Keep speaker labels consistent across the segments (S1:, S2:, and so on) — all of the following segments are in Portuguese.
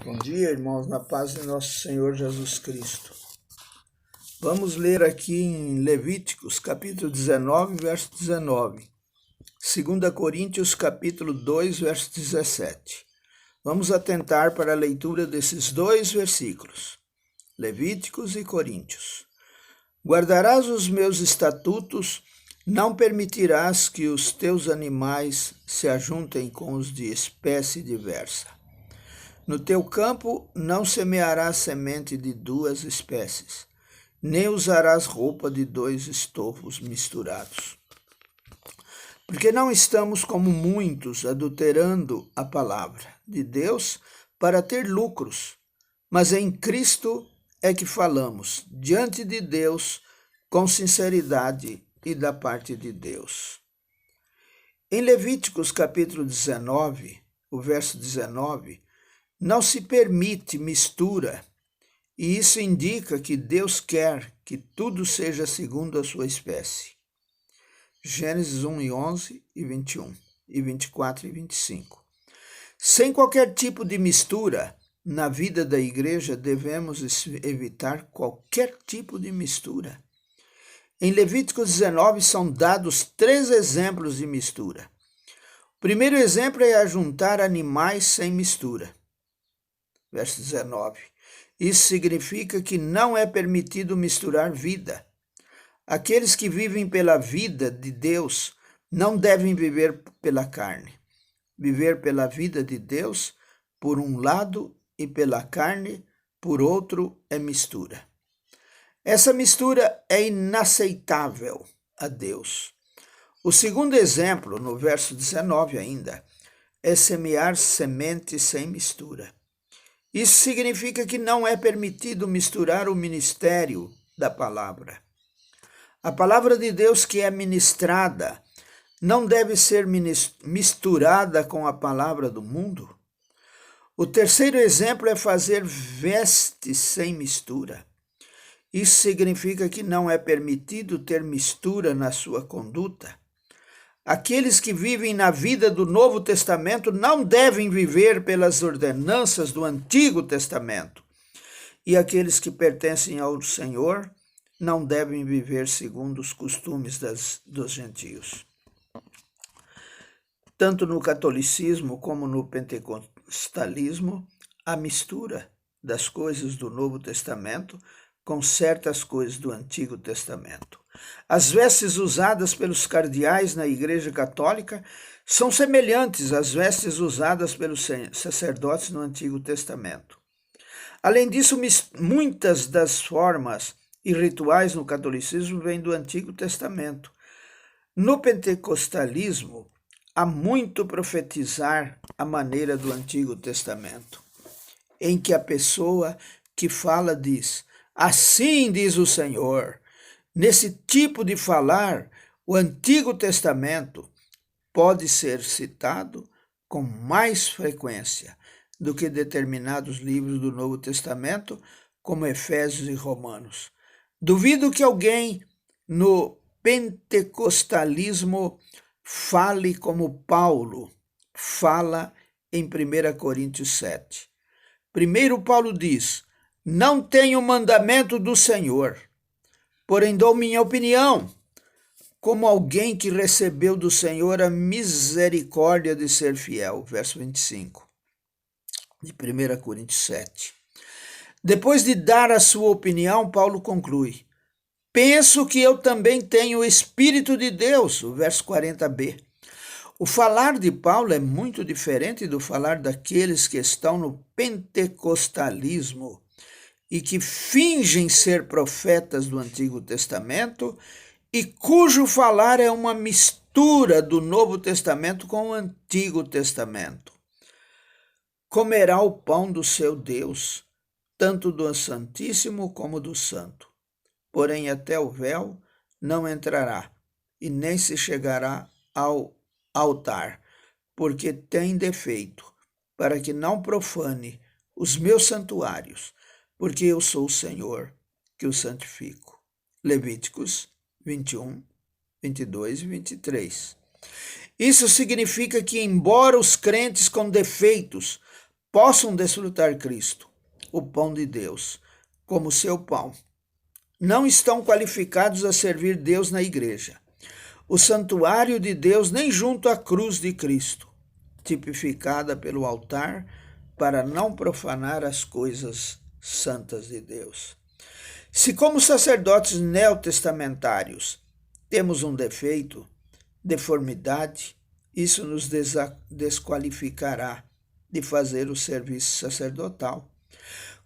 S1: Bom dia, irmãos, na paz de nosso Senhor Jesus Cristo. Vamos ler aqui em Levíticos, capítulo 19, verso 19. 2 Coríntios, capítulo 2, verso 17. Vamos atentar para a leitura desses dois versículos, Levíticos e Coríntios. Guardarás os meus estatutos, não permitirás que os teus animais se ajuntem com os de espécie diversa. No teu campo não semearás semente de duas espécies, nem usarás roupa de dois estofos misturados. Porque não estamos como muitos adulterando a palavra de Deus para ter lucros, mas em Cristo é que falamos diante de Deus com sinceridade e da parte de Deus. Em Levíticos capítulo 19, o verso 19, não se permite mistura, e isso indica que Deus quer que tudo seja segundo a sua espécie. Gênesis 1 e 11 e 21, e 24 e 25. Sem qualquer tipo de mistura, na vida da igreja devemos evitar qualquer tipo de mistura. Em Levítico 19 são dados 3 exemplos de mistura. O primeiro exemplo é ajuntar animais sem mistura. Verso 19. Isso significa que não é permitido misturar vida. Aqueles que vivem pela vida de Deus não devem viver pela carne. Viver pela vida de Deus, por um lado, e pela carne, por outro, é mistura. Essa mistura é inaceitável a Deus. O segundo exemplo, no verso 19 ainda, é semear semente sem mistura. Isso significa que não é permitido misturar o ministério da palavra. A palavra de Deus que é ministrada não deve ser misturada com a palavra do mundo. O terceiro exemplo é fazer vestes sem mistura. Isso significa que não é permitido ter mistura na sua conduta. Aqueles que vivem na vida do Novo Testamento não devem viver pelas ordenanças do Antigo Testamento. E aqueles que pertencem ao Senhor não devem viver segundo os costumes dos gentios. Tanto no catolicismo como no pentecostalismo, há mistura das coisas do Novo Testamento com certas coisas do Antigo Testamento. As vestes usadas pelos cardeais na Igreja Católica são semelhantes às vestes usadas pelos sacerdotes no Antigo Testamento. Além disso, muitas das formas e rituais no catolicismo vêm do Antigo Testamento. No pentecostalismo, há muito profetizar à maneira do Antigo Testamento, em que a pessoa que fala diz: assim diz o Senhor. Nesse tipo de falar, o Antigo Testamento pode ser citado com mais frequência do que determinados livros do Novo Testamento, como Efésios e Romanos. Duvido que alguém no pentecostalismo fale como Paulo fala em 1 Coríntios 7. Primeiro Paulo diz: não tenho mandamento do Senhor, porém dou minha opinião, como alguém que recebeu do Senhor a misericórdia de ser fiel. Verso 25, de 1 Coríntios 7. Depois de dar a sua opinião, Paulo conclui: penso que eu também tenho o Espírito de Deus. O verso 40b. O falar de Paulo é muito diferente do falar daqueles que estão no pentecostalismo e que fingem ser profetas do Antigo Testamento e cujo falar é uma mistura do Novo Testamento com o Antigo Testamento. Comerá o pão do seu Deus, tanto do Santíssimo como do Santo. Porém, até o véu não entrará, e nem se chegará ao altar, porque tem defeito, para que não profane os meus santuários, porque eu sou o Senhor que o santifico. Levíticos 21, 22 e 23. Isso significa que, embora os crentes com defeitos possam desfrutar Cristo, o pão de Deus, como seu pão. Não estão qualificados a servir Deus na igreja, o santuário de Deus, nem junto à cruz de Cristo, tipificada pelo altar, para não profanar as coisas santas de Deus. Se, como sacerdotes neotestamentários, temos um defeito, deformidade, isso nos desqualificará de fazer o serviço sacerdotal.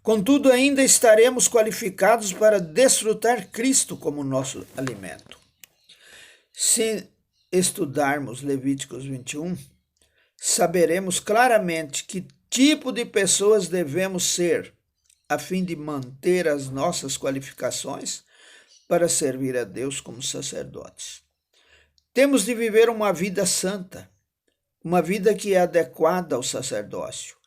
S1: Contudo, ainda estaremos qualificados para desfrutar Cristo como nosso alimento. Se estudarmos Levíticos 21, saberemos claramente que tipo de pessoas devemos ser, a fim de manter as nossas qualificações para servir a Deus como sacerdotes. Temos de viver uma vida santa, uma vida que é adequada ao sacerdócio,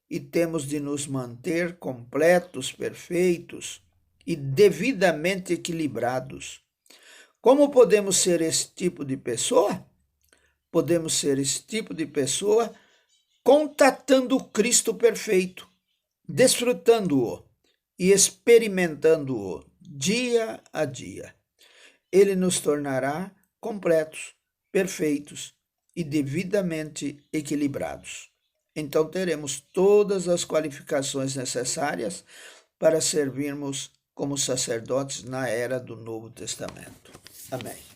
S1: e temos de nos manter completos, perfeitos e devidamente equilibrados. Como podemos ser esse tipo de pessoa? Podemos ser esse tipo de pessoa contatando o Cristo perfeito, desfrutando-o e experimentando-o dia a dia. Ele nos tornará completos, perfeitos e devidamente equilibrados. Então teremos todas as qualificações necessárias para servirmos como sacerdotes na era do Novo Testamento. Amém.